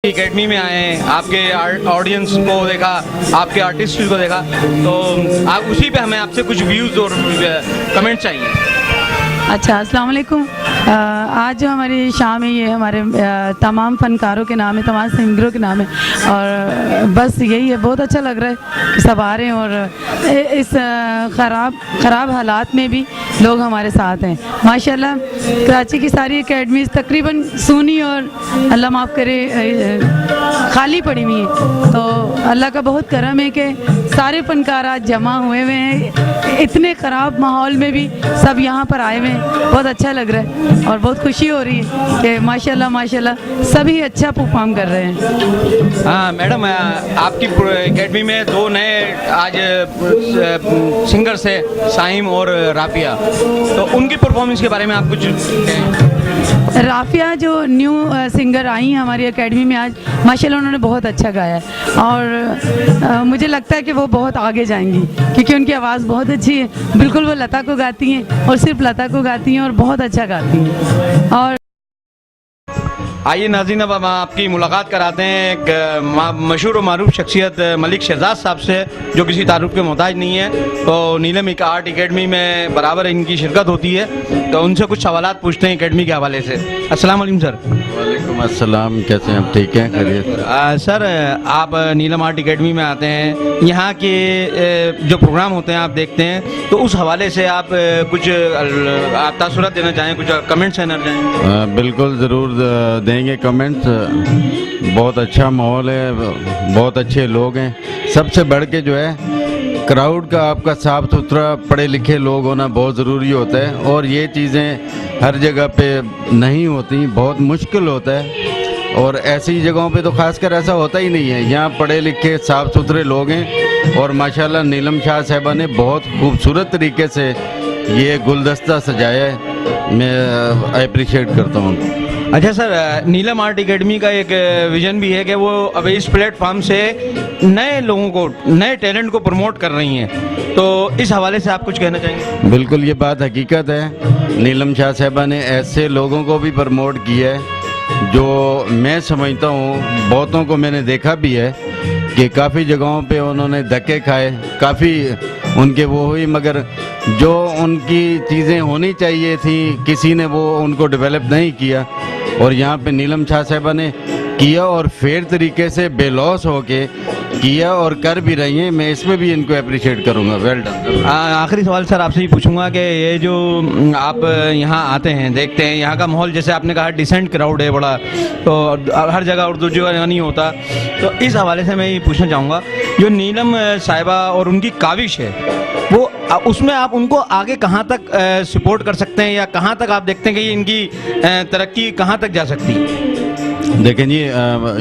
Academy में आए, आपके ऑडियंस को देखा, आपके आर्टिस्ट को देखा, तो आप उसी पे हमें आपसे कुछ व्यूज़ और कमेंट चाहिए। अच्छा, अस्सलाम वालेकुम। आज जो हमारी शाम है ये हमारे तमाम फ़नकारों के नाम है, तमाम सिंगरों के नाम है और बस यही है, बहुत अच्छा लग रहा है कि सब आ रहे हैं और इस ख़राब हालात में भी लोग हमारे साथ हैं माशाल्लाह। कराची की सारी एकेडमीज़ तकरीबन सूनी और अल्लाह माफ़ करे खाली पड़ी हुई हैं, तो अल्लाह का बहुत करम है कि सारे फ़नकार आज जमा हुए हुए हैं। इतने ख़राब माहौल में भी सब यहाँ पर आए हुए हैं, बहुत अच्छा लग रहा है और बहुत खुशी हो रही है कि माशाल्लाह माशाल्लाह सभी अच्छा परफॉर्म कर रहे हैं। हाँ मैडम, आपकी एकेडमी में दो नए आज सिंगर्स है, साइम और राफिया, तो उनकी परफॉर्मेंस के बारे में आप कुछ कहें। राफिया जो न्यू सिंगर आई हैं हमारी एकेडमी में आज, माशाल्लाह उन्होंने बहुत अच्छा गाया है और मुझे लगता है कि वो बहुत आगे जाएंगी क्योंकि उनकी आवाज़ बहुत अच्छी है। बिल्कुल वो लता को गाती हैं और सिर्फ लता को गाती हैं और बहुत अच्छा गाती हैं। और आइए नाज़रीन, अब हम आपकी मुलाकात कराते हैं एक मशहूर और मारूफ शख्सियत मलिक शहजाद साहब से, जो किसी तारुफ के मोहताज नहीं है। तो नीलम आर्ट एकेडमी में बराबर इनकी शिरकत होती है, तो उनसे कुछ सवालात पूछते हैं एकेडमी के हवाले से। अस्सलाम वालेकुम सर। वालेकुम अस्सलाम, कैसे हैं आप? ठीक हैं, खैरियत? सर, आप नीलम आर्ट एकेडमी में आते हैं, यहाँ के जो प्रोग्राम होते हैं आप देखते हैं, तो उस हवाले से आप कुछ आप तासुरात देना चाहें, कुछ कमेंट्स देना चाहें? बिल्कुल ज़रूर देंगे कमेंट्स। बहुत अच्छा माहौल है, बहुत अच्छे लोग हैं। सबसे बढ़ के जो है क्राउड का आपका साफ़ सुथरा पढ़े लिखे लोग होना बहुत ज़रूरी होता है और ये चीज़ें हर जगह पे नहीं होती, बहुत मुश्किल होता है और ऐसी जगहों पे तो खासकर ऐसा होता ही नहीं है। यहाँ पढ़े लिखे साफ़ सुथरे लोग हैं और माशाल्लाह नीलम शाह साहिबा ने बहुत खूबसूरत तरीके से ये गुलदस्ता सजाया है, मैं अप्रिशिएट करता हूँ। अच्छा सर, नीलम आर्ट एकेडमी का एक विज़न भी है कि वो अब इस प्लेटफॉर्म से नए लोगों को, नए टैलेंट को प्रमोट कर रही हैं, तो इस हवाले से आप कुछ कहना चाहेंगे? बिल्कुल, ये बात हकीकत है। नीलम शाह साहिबा ने ऐसे लोगों को भी प्रमोट किया है जो मैं समझता हूँ, बहुतों को मैंने देखा भी है कि काफ़ी जगहों पे उन्होंने धक्के खाए, काफ़ी उनके वो हुई, मगर जो उनकी चीज़ें होनी चाहिए थी किसी ने वो उनको डेवलप नहीं किया और यहाँ पे नीलम शाह साहिबा ने किया और फेयर तरीके से बेलॉस होके किया और कर भी रही हैं। मैं इसमें भी इनको अप्रिशिएट करूँगा। Well done. आखिरी सवाल सर आपसे ही पूछूंगा कि ये जो आप यहाँ आते हैं, देखते हैं यहाँ का माहौल, जैसे आपने कहा डिसेंट क्राउड है बड़ा, तो हर जगह उर्दू जो नहीं होता, तो इस हवाले से मैं ये पूछना चाहूँगा, जो नीलम साहिबा और उनकी काविश है वो उसमें आप उनको आगे कहाँ तक सपोर्ट कर सकते हैं या कहाँ तक आप देखते हैं कि इनकी तरक्की कहाँ तक जा सकती है? देखें जी,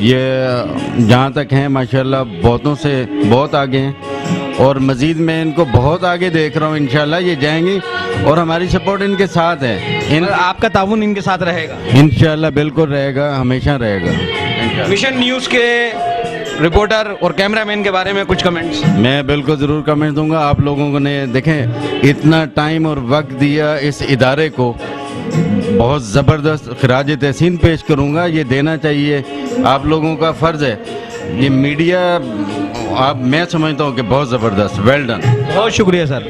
ये जहाँ तक हैं माशाल्लाह बहुतों से बहुत आगे हैं और मज़ीद मैं इनको बहुत आगे देख रहा हूँ। इंशाल्लाह ये जाएंगी और हमारी सपोर्ट इनके साथ है। आपका ताउन इनके साथ रहेगा? इंशाल्लाह बिल्कुल रहेगा, हमेशा रहेगा। मिशन न्यूज़ के रिपोर्टर और कैमरामैन के बारे में कुछ कमेंट्स? मैं बिल्कुल ज़रूर कमेंट दूंगा। आप लोगों ने देखें इतना टाइम और वक्त दिया इस इदारे को, बहुत ज़बरदस्त खराज तहसीन पेश करूंगा। ये देना चाहिए, आप लोगों का फ़र्ज़ है। ये मीडिया आप, मैं समझता हूँ कि बहुत ज़बरदस्त। Well done. बहुत शुक्रिया सर,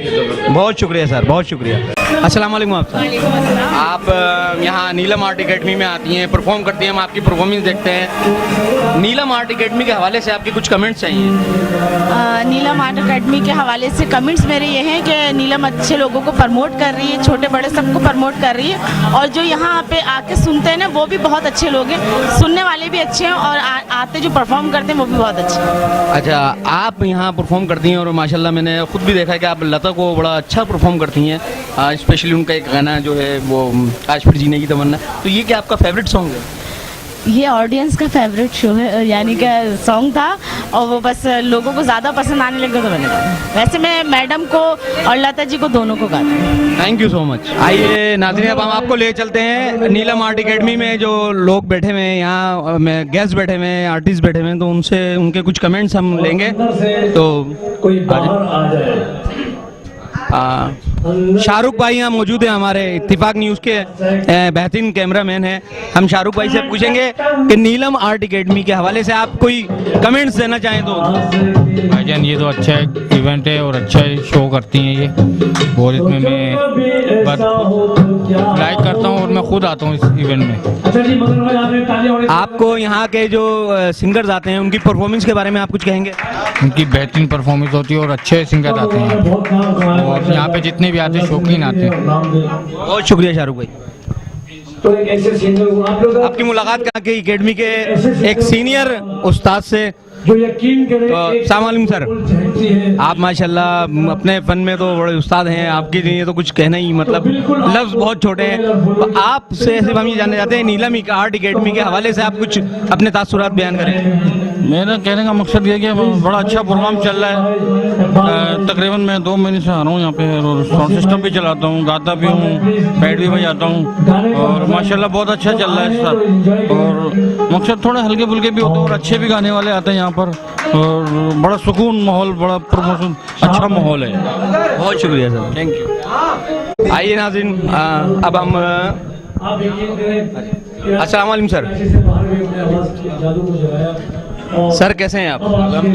बहुत शुक्रिया सर, बहुत शुक्रिया। अस्सलाम वालेकुम आप यहाँ नीलम आर्ट एकेडमी में आती हैं, परफॉर्म करती हैं, हम आपकी परफॉर्मेंस देखते हैं। नीलम आर्ट एकेडमी के हवाले से आपके कुछ कमेंट्स चाहिए? नीलम आर्ट एकेडमी के हवाले से कमेंट्स मेरे ये हैं कि नीलम अच्छे लोगों को प्रमोट कर रही है, छोटे बड़े सबको प्रमोट कर रही है और जो यहाँ पे आके सुनते हैं ना वो भी बहुत अच्छे लोग हैं, सुनने वाले भी अच्छे हैं और आते जो परफॉर्म करते हैं वो भी बहुत अच्छे हैं। अच्छा, आप यहाँ परफॉर्म करती हैं और माशाल्लाह मैंने खुद भी देखा है कि आप लता को बड़ा अच्छा परफॉर्म करती हैं, स्पेशली उनका एक गाना जो है वो आज फिर जीने की तमन्ना, तो ये क्या आपका फेवरेट सॉन्ग है? ये ऑडियंस का फेवरेट शो है, यानी कि सॉन्ग था और वो बस लोगों को ज़्यादा पसंद आने लगा तो मैंने गाया। वैसे मैं मैडम को और लता जी को दोनों को गाती हूँ। Thank you so much. आइए नाज़रीन, अब हम आपको ले चलते हैं नीलम आर्ट एकेडमी में जो लोग बैठे हुए हैं, यहाँ में गेस्ट बैठे हुए हैं, आर्टिस्ट बैठे हुए हैं, तो उनसे उनके कुछ कमेंट्स हम लेंगे। तो कोई बाहर आ जाए। शाहरुख भाई यहाँ मौजूद है, हमारे इत्तिफाक न्यूज़ के बेहतरीन कैमरामैन हैं। हम शाहरुख भाई से पूछेंगे कि नीलम आर्ट एकेडमी के हवाले से आप कोई कमेंट्स देना चाहें तो। भाईजान ये तो अच्छा इवेंट है और अच्छा शो करती हैं ये, और इसमें मैं बस लाइक करता हूँ और मैं खुद आता हूँ इस इवेंट में। आपको यहाँ के जो सिंगर्स आते हैं उनकी परफॉर्मेंस के बारे में आप कुछ कहेंगे? उनकी बेहतरीन परफॉर्मेंस होती है और अच्छे सिंगर आते हैं, और यहाँ पे जितने भी आते हैं शौकीन आते हैं। बहुत शुक्रिया शाहरुख भाई। आपकी मुलाकात कहाँ की एकेडमी के एक सीनियर उस्ताद से। जो यकीन करे अस्सलाम वालेकुम सर, आप माशाल्लाह अपने फन में तो बड़े उस्ताद हैं, आपके लिए तो कुछ कहना ही मतलब लफ्ज़ बहुत छोटे हैं। तो आपसे सिर्फ हम ये जानना चाहते हैं नीलम आर्ट एकेडमी के हवाले से आप कुछ अपने तासुरात बयान करें। मेरा कहने का मकसद ये है कि बड़ा अच्छा प्रोग्राम चल रहा है। तकरीबन मैं 2 महीने से आ रहा हूँ यहाँ पे, और साउंड सिस्टम भी चलाता हूँ, गाता भी हूँ, पैड भी बजाता हूँ, और माशाल्लाह बहुत अच्छा चल रहा है इसका। और मकसद थोड़े हल्के फुल्के भी होते हैं और अच्छे भी गाने वाले आते हैं यहाँ पर, और बड़ा सुकून माहौल, बड़ा प्रमोशन अच्छा माहौल है। बहुत शुक्रिया सर, थैंक यू। आइए नाज़रीन, अब हम अस्सलाम वालेकुम सर। सर कैसे हैं आप?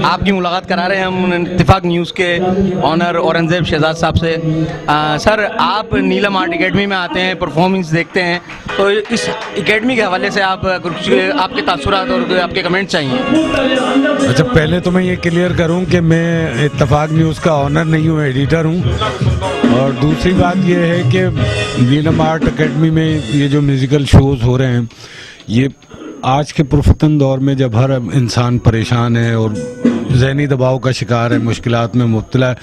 आपकी मुलाकात करा रहे हैं हम इत्तिफाक न्यूज़ के ऑनर औरंगज़ेब शहजाद साहब से। सर आप नीलम आर्ट एकेडमी में आते हैं, परफॉर्मेंस देखते हैं, तो इस एकेडमी के हवाले से आप कुछ आपके तासुरात और आपके कमेंट चाहिए। अच्छा, पहले तो मैं ये क्लियर करूं कि मैं इत्तिफाक न्यूज़ का ऑनर नहीं हूं, एडिटर हूं। और दूसरी बात ये है कि नीलम आर्ट एकेडमी में ये जो म्यूज़िकल शोज़ हो रहे हैं, ये आज के पुरफतन दौर में जब हर इंसान परेशान है और ज़हनी दबाव का शिकार है, मुश्किलात में मुब्तला है,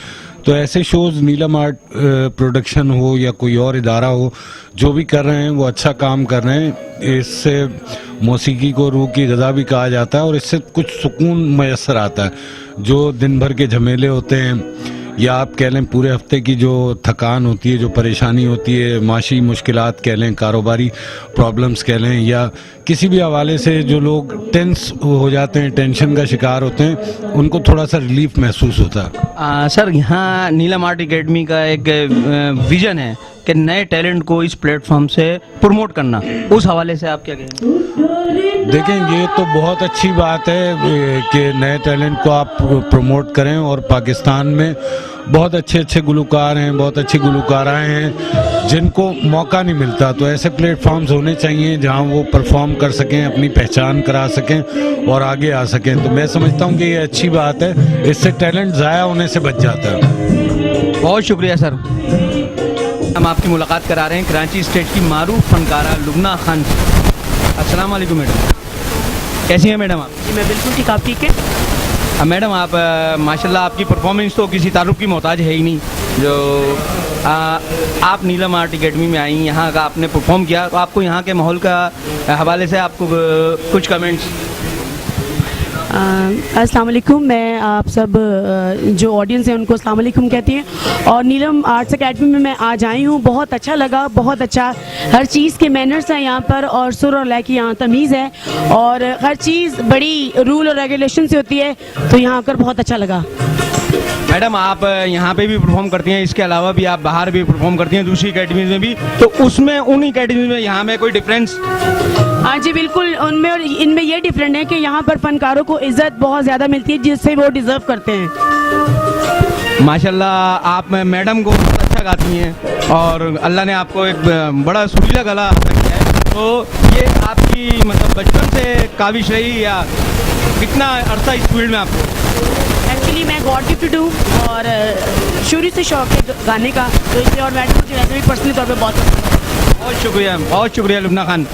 तो ऐसे शोज़ नीलम आर्ट प्रोडक्शन हो या कोई और इदारा हो, जो भी कर रहे हैं वो अच्छा काम कर रहे हैं। इससे मौसीकी को रूह की ग़िज़ा भी कहा जाता है, और इससे कुछ सुकून मैसर आता है। जो दिन भर के झमेले होते हैं, या आप कह लें पूरे हफ्ते की जो थकान होती है, जो परेशानी होती है, माशी मुश्किलात कह लें, कारोबारी प्रॉब्लम्स कह लें, या किसी भी हवाले से जो लोग टेंस हो जाते हैं, टेंशन का शिकार होते हैं, उनको थोड़ा सा रिलीफ महसूस होता है। सर यहाँ नीलम आर्ट एकेडमी का एक विजन है कि नए टैलेंट को इस प्लेटफॉर्म से प्रमोट करना, उस हवाले से आप क्या कहेंगे? देखें, ये तो बहुत अच्छी बात है कि नए टैलेंट को आप प्रमोट करें, और पाकिस्तान में बहुत अच्छे अच्छे गुलकार हैं, बहुत अच्छी गुलकाराएँ हैं जिनको मौका नहीं मिलता। तो ऐसे प्लेटफॉर्म्स होने चाहिए जहां वो परफॉर्म कर सकें, अपनी पहचान करा सकें और आगे आ सकें। तो मैं समझता हूं कि ये अच्छी बात है, इससे टैलेंट ज़ाया होने से बच जाता है। बहुत शुक्रिया सर। हम आपकी मुलाकात करा रहे हैं कराची स्टेट की मारूफ फनकारा लुबना खान से। अस्सलाम वालेकुम मैडम, कैसी हैं मैडम आप? जी मैं बिल्कुल ठीक, आप ठीक है? मैडम आप माशाल्लाह आपकी परफॉर्मेंस तो किसी तारुफ की मोहताज है ही नहीं। जो आप नीलम आर्ट एकेडमी में आई, यहाँ का आपने परफॉर्म किया, तो आपको यहाँ के माहौल का हवाले से आपको कुछ कमेंट्स? अस्सलाम वालेकुम, मैं आप सब जो ऑडियंस है उनको अस्सलाम वालेकुम कहती हैं। और नीलम आर्ट्स एकेडमी में मैं आज आई हूँ, बहुत अच्छा लगा, बहुत अच्छा, हर चीज़ के मैनर्स हैं यहाँ पर, और सुर और लय की यहाँ तमीज़ है, और हर चीज़ बड़ी रूल और रेगुलेशन से होती है, तो यहाँ आकर बहुत अच्छा लगा। मैडम आप यहाँ पे भी परफॉर्म करती हैं, इसके अलावा भी आप बाहर भी परफॉर्म करती हैं दूसरी एकेडमीज में भी, तो उसमें उन एकेडमीज में यहाँ में कोई डिफरेंस? हाँ जी बिल्कुल, उनमें और इनमें ये डिफरेंट है कि यहाँ पर फनकारों को इज़्ज़त बहुत ज़्यादा मिलती है, जिससे वो डिज़र्व करते हैं। माशाल्लाह आप मैडम को बहुत अच्छा गाती हैं, और अल्लाह ने आपको एक बड़ा सुरीला गला अता किया है। तो ये आपकी मतलब बचपन से काविश रही, या कितना अरसा इस फील्ड में आपको? एक्चुअली मैं गॉड गिफ्टेड हूँ, और शुरू से शौक है गाने का, तो इसलिए, और मैडम मुझे वैसे भी पर्सनली तौर पे बहुत पसंद है। बहुत शुक्रिया लुबना खान।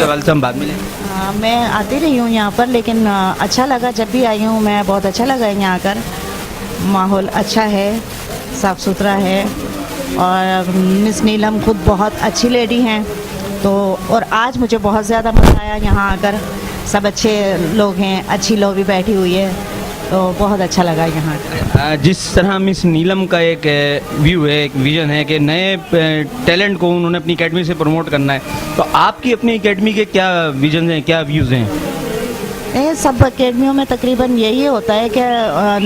हवाले से हम बाद में लें। मैं आती रही हूँ यहाँ पर, लेकिन अच्छा लगा, जब भी आई हूँ मैं बहुत अच्छा लगा यहाँ आकर। माहौल अच्छा है, साफ़ सुथरा है, और मिस नीलम खुद बहुत अच्छी लेडी हैं। तो और आज मुझे बहुत ज़्यादा मज़ा आया यहाँ आकर। सब अच्छे लोग हैं, अच्छी लोग भी बैठी हुई है, तो बहुत अच्छा लगा यहाँ आकर। जिस तरह मिस नीलम का एक व्यू है, एक विजन है कि नए टैलेंट को उन्होंने अपनी एकेडमी से प्रमोट करना है, तो आपकी अपनी एकेडमी के क्या विजन हैं, क्या व्यूज़ हैं? ये सब एकेडमियों में तकरीबन यही होता है कि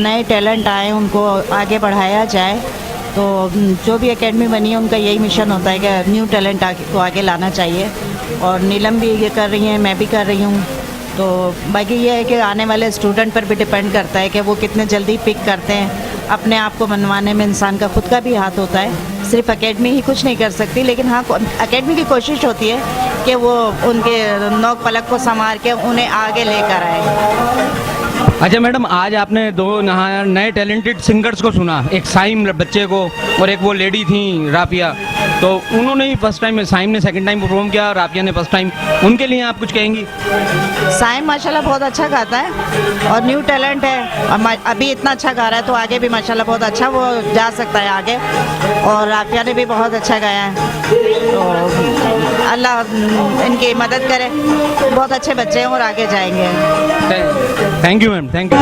नए टैलेंट आए, उनको आगे बढ़ाया जाए। तो जो भी एकेडमी बनी है उनका यही मिशन होता है कि न्यू टैलेंट को आगे लाना चाहिए, और नीलम भी ये कर रही हैं, मैं भी कर रही हूँ। तो बाकी ये है कि आने वाले स्टूडेंट पर भी डिपेंड करता है कि वो कितने जल्दी पिक करते हैं। अपने आप को मनवाने में इंसान का खुद का भी हाथ होता है, सिर्फ एकेडमी ही कुछ नहीं कर सकती, लेकिन हाँ एकेडमी की कोशिश होती है कि वो उनके नोक पलक को संवार के उन्हें आगे लेकर आए। अच्छा मैडम, आज आपने दो नए टैलेंटेड सिंगर्स को सुना, एक साइम बच्चे को और एक वो लेडी थी राफिया। तो उन्होंने ही फर्स्ट टाइम, साइम ने सेकंड टाइम परफॉर्म किया, राफिया ने फर्स्ट टाइम। उनके लिए आप कुछ कहेंगी? साइम माशाल्लाह बहुत अच्छा गाता है और न्यू टैलेंट है, अभी इतना अच्छा गा रहा है तो आगे भी माशाल्लाह बहुत अच्छा वो जा सकता है आगे। और राफिया ने भी बहुत अच्छा गाया है, तो अल्लाह इनकी मदद करे, बहुत अच्छे बच्चे हैं और आगे जाएंगे। Thank you ma'am, thank you.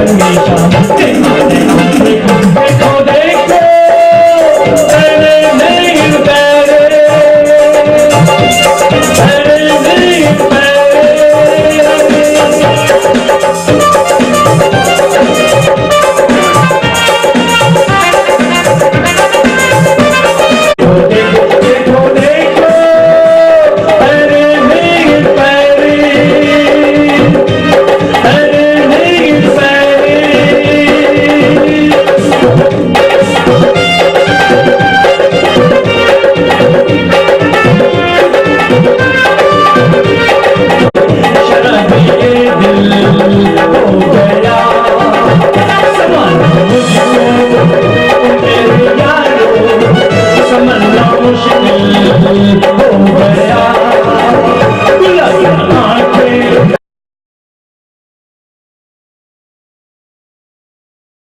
संगे शाम